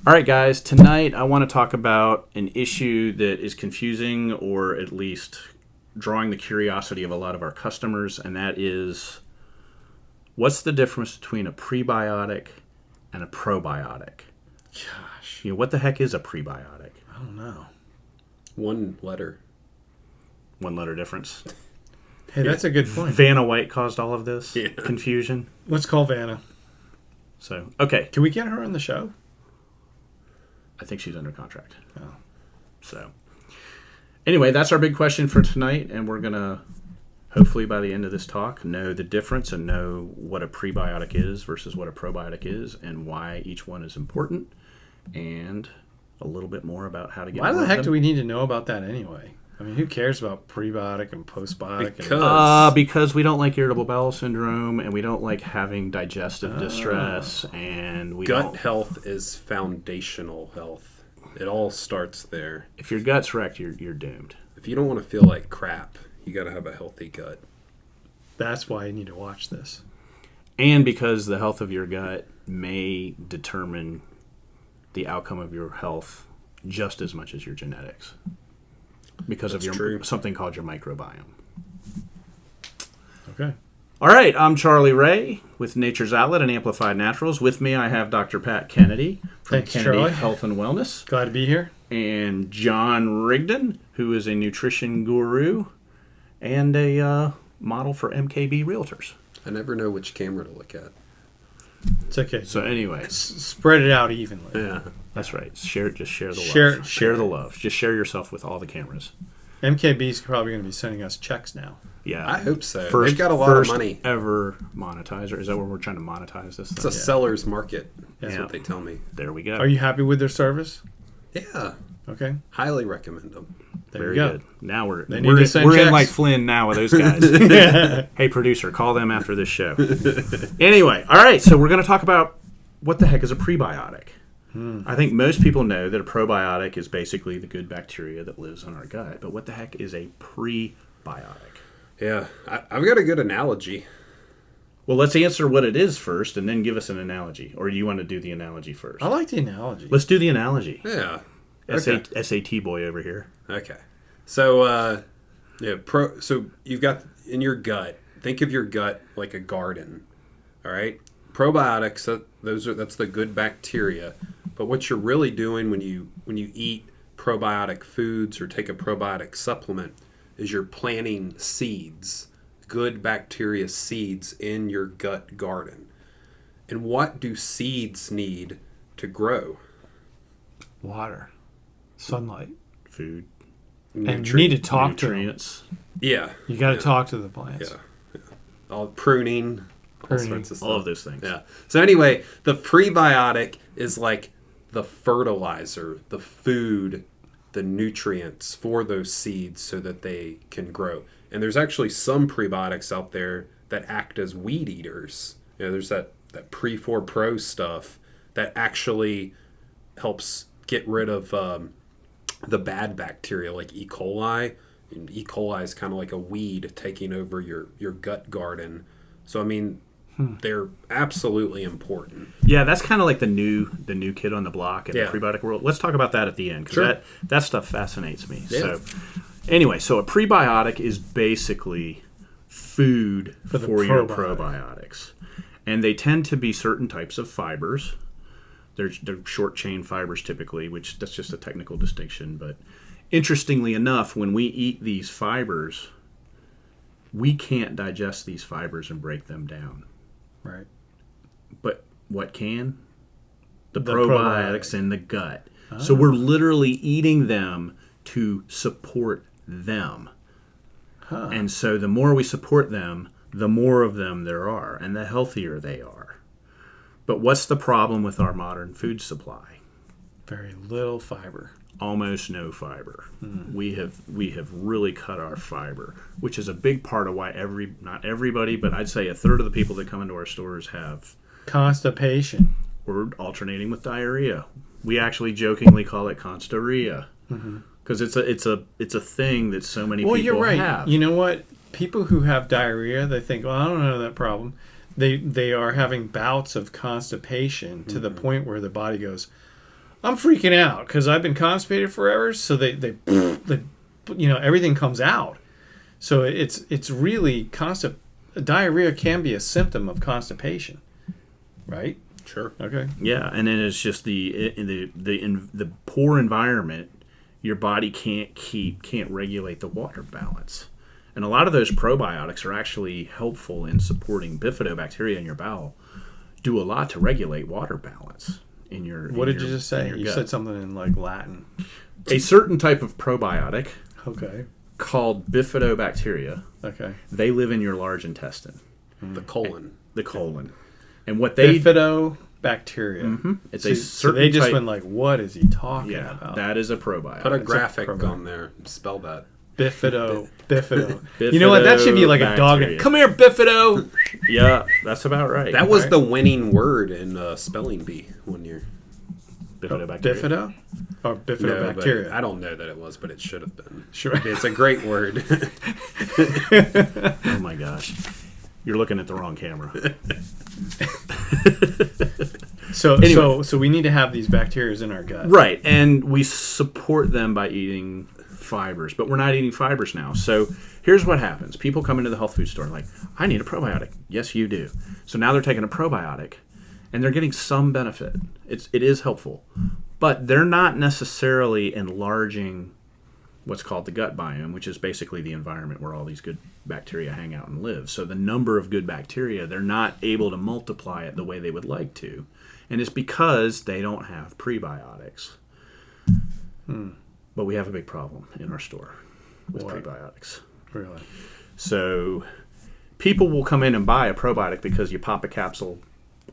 All right, guys, tonight I want to talk about an issue that is confusing or at least drawing the curiosity of a lot of our customers, and that is, what's the difference between a prebiotic and a probiotic? Gosh. What the heck is a prebiotic? I don't know. One letter. One letter difference. Hey, that's a good point. Vanna White caused all of this confusion. Let's call Vanna. So, okay. Can we get her on the show? I think she's under contract. Oh. So, anyway, that's our big question for tonight, and we're going to, hopefully by the end of this talk, know the difference and know what a prebiotic is versus what a probiotic is and why each one is important, and a little bit more about how to get Why more the of heck them. do we need to know about that anyway? I mean, who cares about prebiotic and postbiotic? Because we don't like irritable bowel syndrome, and we don't like having digestive distress, and we Gut don't. health is foundational health. It all starts there. If your gut's wrecked, you're doomed. If you don't want to feel like crap, you got to have a healthy gut. That's why you need to watch this. And because the health of your gut may determine the outcome of your health just as much as your genetics. Because That's of true. something called your microbiome. Okay. All right, I'm Charlie Ray with Nature's Outlet and Amplified Naturals. With me, I have Dr. Pat Kennedy from Thanks, Kennedy Charlie. Health and Wellness, Glad to be here. and John Rigdon, who is a nutrition guru and a model for MKB Realtors. I never know which camera to look at. It's okay. So, anyway, Spread it out evenly. Yeah. that's right. Share the Share- love. Share the love. Just share yourself with all the cameras. MKB's probably going to be sending us checks now. Yeah, I hope so. First, They've got a lot of first money. ever monetizer. Is that where we're trying to monetize this? It's a thing? seller's market. That's Yeah. what they tell me. There we go. Are you happy with their service? Yeah. Okay. Highly recommend them. There Very you go. good. Now we're They need we're, to in, send we're in checks. like Flynn now with those guys. Hey, producer, call them after this show. Anyway, all right. So we're going to talk about what the heck is a prebiotic. I think most people know that a probiotic is basically the good bacteria that lives in our gut. But what the heck is a prebiotic? Yeah. I've got a good analogy. Well, let's answer what it is first, and then give us an analogy. Or do you want to do the analogy first? I like the analogy. Let's do the analogy. Yeah. Okay. SAT boy over here. Okay. So, so you've got in your gut, think of your gut like a garden. All right? Probiotics, that's the good bacteria. But what you're really doing when you eat probiotic foods or take a probiotic supplement is you're planting seeds, good bacteria seeds in your gut garden. And what do seeds need to grow? Water. Sunlight. Food. And you need to talk to them. Nutrients. Yeah. You got to talk to the plants. Yeah. All pruning. All Pruning. sorts of stuff. All of those things. Yeah. So anyway, the prebiotic is like the fertilizer, the food, the nutrients for those seeds so that they can grow. And there's actually some prebiotics out there that act as weed eaters. There's that Pre4 Pro stuff that actually helps get rid of the bad bacteria like E. coli. And E. coli is kind of like a weed taking over your gut garden. So, I mean, they're absolutely important. Yeah, that's kind of like the new kid on the block in Yeah. the prebiotic world. Let's talk about that at the end because Sure. that stuff fascinates me. Yeah. So, anyway, so a prebiotic is basically food For the your probiotic. probiotics, and they tend to be certain types of fibers. They're short chain fibers typically, which that's just a technical distinction. But interestingly enough, when we eat these fibers, we can't digest these fibers and break them down. Right. But what can? The The probiotics in the gut. So we're literally eating them to support them. And so the more we support them, the more of them there are, and the healthier they are. But what's the problem with our modern food supply? Very little fiber. Almost no fiber. We have really cut our fiber, which is a big part of why not everybody, but I'd say a third of the people that come into our stores have Constipation. or alternating with diarrhea. We actually jokingly call it constaria because it's a thing that so many Well, people you're right. have. You know what? People who have diarrhea, they think, well, I don't know that problem. They are having bouts of constipation to the point where the body goes, I'm freaking out because I've been constipated forever. So they everything comes out. So it's really diarrhea can be a symptom of constipation, right? Sure. Okay. Yeah, and then it's just the poor environment. Your body can't regulate the water balance, and a lot of those probiotics are actually helpful in supporting bifidobacteria in your bowel. Do a lot to regulate water balance in your. What did you just say? You said something in like Latin. A certain type of probiotic Okay. called bifidobacteria. Okay. They live in your large intestine, The colon. the colon, and what they Bifidobacteria. it's So, a so certain they just type, went like, what is he talking yeah, about? that is a probiotic. Put a It's a graphic program. on there. Spell that. Bifido. You know what? That should be like a dog name. Bifidobacteria. Come here, Bifido. Yeah, that's about right. That was Right. the winning word in spelling bee one year. bifidobacteria. Bifido? Or No, bifidobacteria? but I don't know that it was, but it should have been. Sure. It's a great word. Oh my gosh, you're looking at the wrong camera. So, Anyway. so we need to have these bacteria in our gut. Right, and we support them by eating fibers, but we're not eating fibers now. So here's what happens. People come into the health food store like, I need a probiotic. Yes, you do. So now they're taking a probiotic, and they're getting some benefit. It is helpful, but they're not necessarily enlarging what's called the gut biome, which is basically the environment where all these good bacteria hang out and live. So the number of good bacteria, they're not able to multiply it the way they would like to. And it's because they don't have prebiotics. But we have a big problem in our store with What? prebiotics. Really? So people will come in and buy a probiotic because you pop a capsule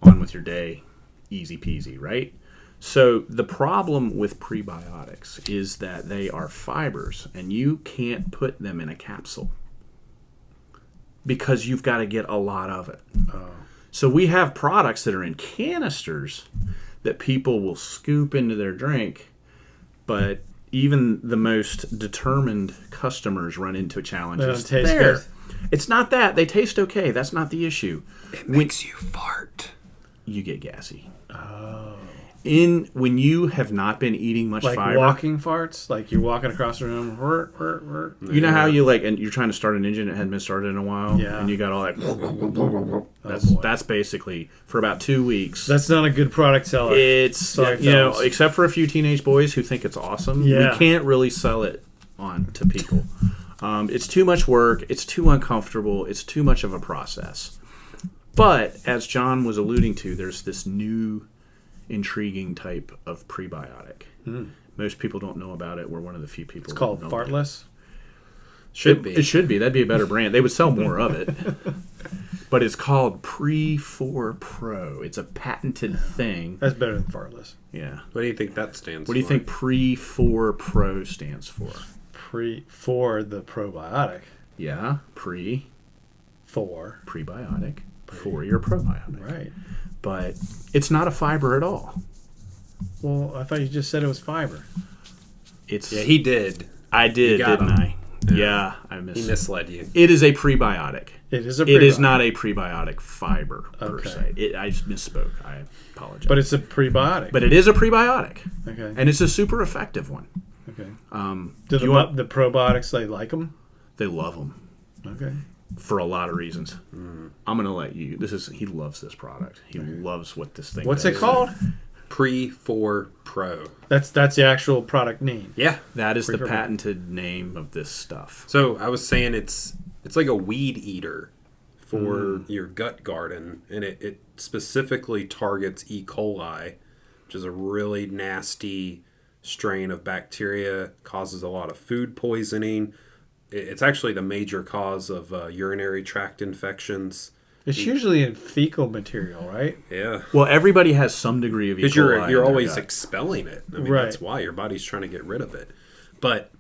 on with your day, easy peasy, right? So the problem with prebiotics is that they are fibers, and you can't put them in a capsule because you've got to get a lot of it. Oh. So we have products that are in canisters that people will scoop into their drink, but even the most determined customers run into challenges They don't taste there. good. It's not that. They taste okay. That's not the issue. It makes you fart. You get gassy. Oh. When you have not been eating much Like fiber. walking farts? Like you're walking across the room. You know how you and you're trying to start an engine that hadn't been started in a while? Yeah. And you got all that. boy. That's basically for about 2 weeks. That's not a good product seller. It's, Sorry, fellas. fellas. Except for a few teenage boys who think it's awesome, Yeah. we can't really sell it on to people. It's too much work. It's too uncomfortable. It's too much of a process. But as John was alluding to, there's this new intriguing type of prebiotic. Most people don't know about it. We're one of the few people. It's called that know about it. Fartless. Should be. It should be. That'd be a better brand. They would sell more of it. But it's called Pre4 Pro. It's a patented thing. That's better than Fartless. Yeah. What do you think that stands for? What do you think Pre4 Pro stands for? For the probiotic. Yeah. Prebiotic for your probiotic. Right. But it's not a fiber at all. Well, I thought you just said it was fiber. It's. Yeah, he did. I did, You got didn't him. I? Yeah, I He missed. misled you. It is a prebiotic. It is a It is prebiotic. not a prebiotic fiber per Okay. se. I misspoke. I apologize. But it's a prebiotic. But it is a prebiotic, Okay. and it's a super effective one. Okay. Do Do you want- the probiotics, they like them? They love them Okay. for a lot of reasons. I'm gonna let you. He loves this product. He loves what this thing. What's does. it called? Pre4 Pro. That's the actual product name. Yeah. That is the Pre-for- patented name of this stuff. So I was saying it's like a weed eater for your gut garden, and it specifically targets E. coli, which is a really nasty strain of bacteria, causes a lot of food poisoning. It's actually the major cause of urinary tract infections. It's usually in fecal material, right? Yeah. Well, everybody has some degree of E. Because coli in you're their always gut. expelling it. I mean, Right. that's why your body's trying to get rid of it. But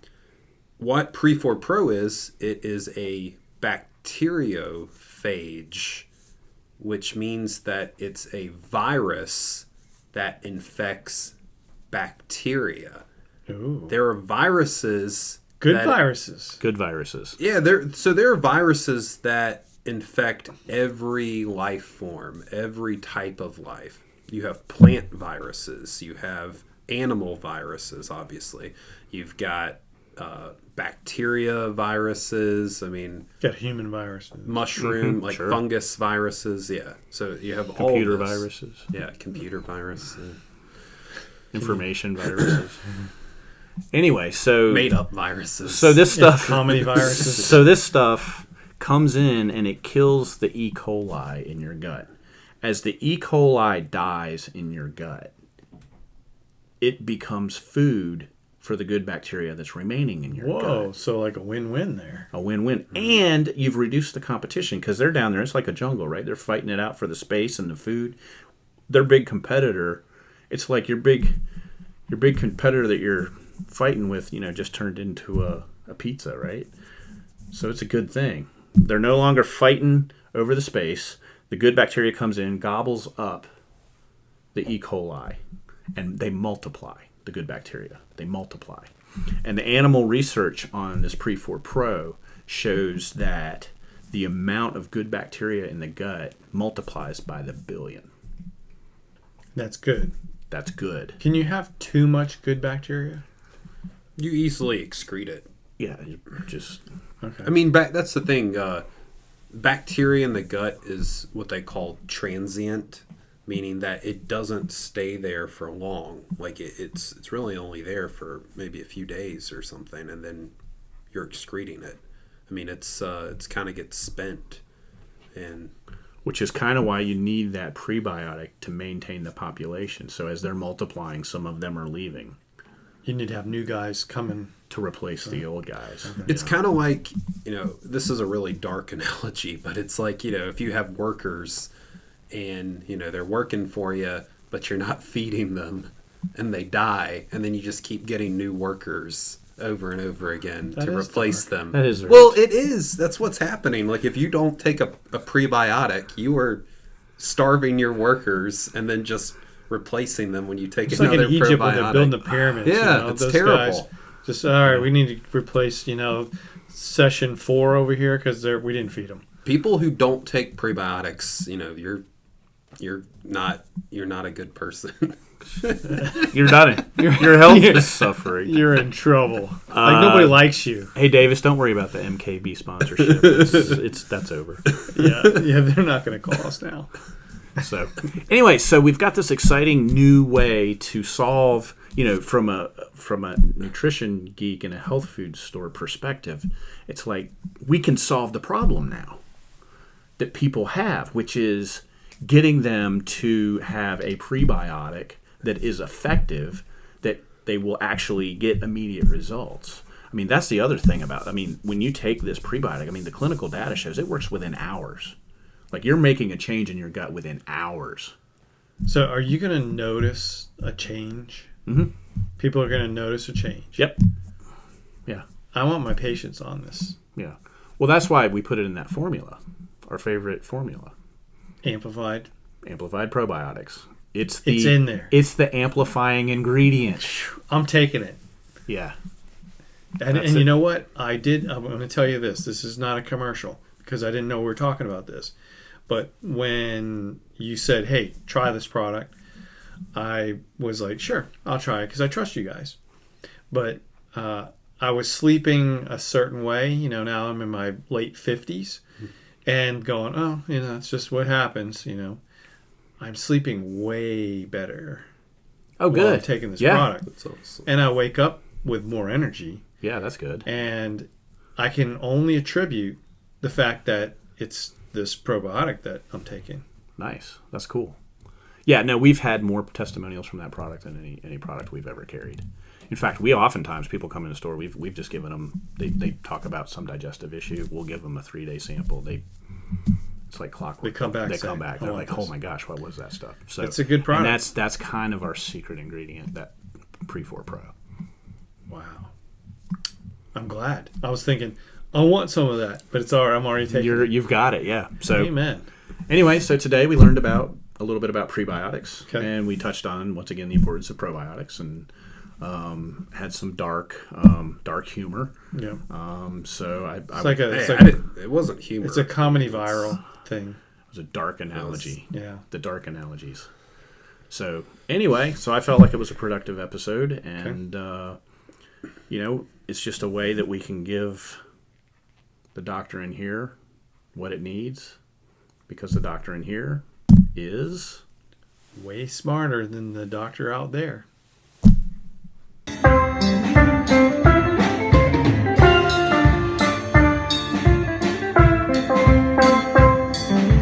what Pre4 Pro is, it is a bacteriophage, which means that it's a virus that infects bacteria. Ooh. There are viruses. Good that- viruses. Good viruses. Yeah, there are viruses that infect every life form, every type of life. You have plant viruses, you have animal viruses, obviously. You've got bacteria viruses. I mean, Got human viruses. mushroom, like sure. fungus viruses. Yeah. So you have Computer all this. viruses, Yeah, computer virus. information viruses. Anyway, so Made up viruses. So this stuff, comedy viruses. So this stuff comes in and it kills the E. coli in your gut. As the E. coli dies in your gut, it becomes food for the good bacteria that's remaining in your Whoa, gut. so like a win-win there. A win-win. And you've reduced the competition because they're down there. It's like a jungle, right? They're fighting it out for the space and the food. Their big competitor, it's like your big competitor that you're fighting with, just turned into a pizza, right? So it's a good thing. They're no longer fighting over the space. The good bacteria comes in, gobbles up the E. coli, and they multiply. The good bacteria, they multiply. And the animal research on this Pre-4 Pro shows that the amount of good bacteria in the gut multiplies by the billion. That's good. That's good. Can you have too much good bacteria? You easily excrete it. Yeah, just Okay. I mean, that's the thing. Bacteria in the gut is what they call transient, meaning that it doesn't stay there for long. Like it's really only there for maybe a few days or something, and then you're excreting it. I mean, it's kind of gets spent, and which is kind of why you need that prebiotic to maintain the population. So as they're multiplying, some of them are leaving You need to have new guys coming. to replace the old guys. it's kind of like, this is a really dark analogy, but it's like, if you have workers and, they're working for you, but you're not feeding them and they die, and then you just keep getting new workers over and over again That to is replace dark. them. That is very Well, it is. That's what's happening. Like, if you don't take a prebiotic, you are starving your workers and then just replacing them when you take It's like another in Egypt probiotic. when they're building the pyramids. Yeah, it's those terrible. Guys just, all right, we need to replace, session 4 over here because we didn't feed them. People who don't take prebiotics, you're not a good person. You're done. Your health is suffering. You're in trouble. Like, nobody likes you. Hey, Davis, don't worry about the MKB sponsorship. That's over. Yeah, they're not going to call us now. So, anyway, we've got this exciting new way to solve, from a nutrition geek and a health food store perspective, it's like we can solve the problem now that people have, which is getting them to have a prebiotic that is effective, that they will actually get immediate results. I mean, that's the other thing when you take this prebiotic, the clinical data shows it works within hours. Like, you're making a change in your gut within hours. So are you going to notice a change? Mm-hmm. People are going to notice a change. Yep. Yeah. I want my patients on this. Yeah. Well, that's why we put it in that formula, our favorite formula. Amplified Probiotics. It's in there. It's the amplifying ingredient. I'm taking it. Yeah. And you know what? I'm going to tell you this. This is not a commercial because I didn't know we were talking about this. But when you said, hey, try this product, I was like, sure, I'll try it because I trust you guys. But I was sleeping a certain way. Now I'm in my late 50s and going, oh, it's just what happens, I'm sleeping way better. Oh, while good. I'm taking this Yeah. product. That's awesome. And I wake up with more energy. Yeah, that's good. And I can only attribute the fact that it's this probiotic that I'm taking. Nice. That's cool. Yeah, no, we've had more testimonials from that product than any product we've ever carried. In fact, oftentimes people come in the store, we've just given them, they talk about some digestive issue. We'll give them a 3-day sample. It's like clockwork. They come back They're saying, like, "I want oh this." my gosh, what was that stuff? So It's a good product. And that's kind of our secret ingredient, that Pre-4 Pro. Wow. I'm glad. I was thinking, I want some of that, but it's all right. I'm already taking it. You've got it, yeah. So Amen. anyway, so today we learned a little bit about prebiotics, Okay. and we touched on, once again, the importance of probiotics, and had some dark humor. Yeah. It wasn't humor. It's a comedy viral thing. It was a dark analogy. Yeah. The dark analogies. So anyway, so I felt like it was a productive episode, and it's just a way that we can give the doctor in here what it needs, because the doctor in here is way smarter than the doctor out there.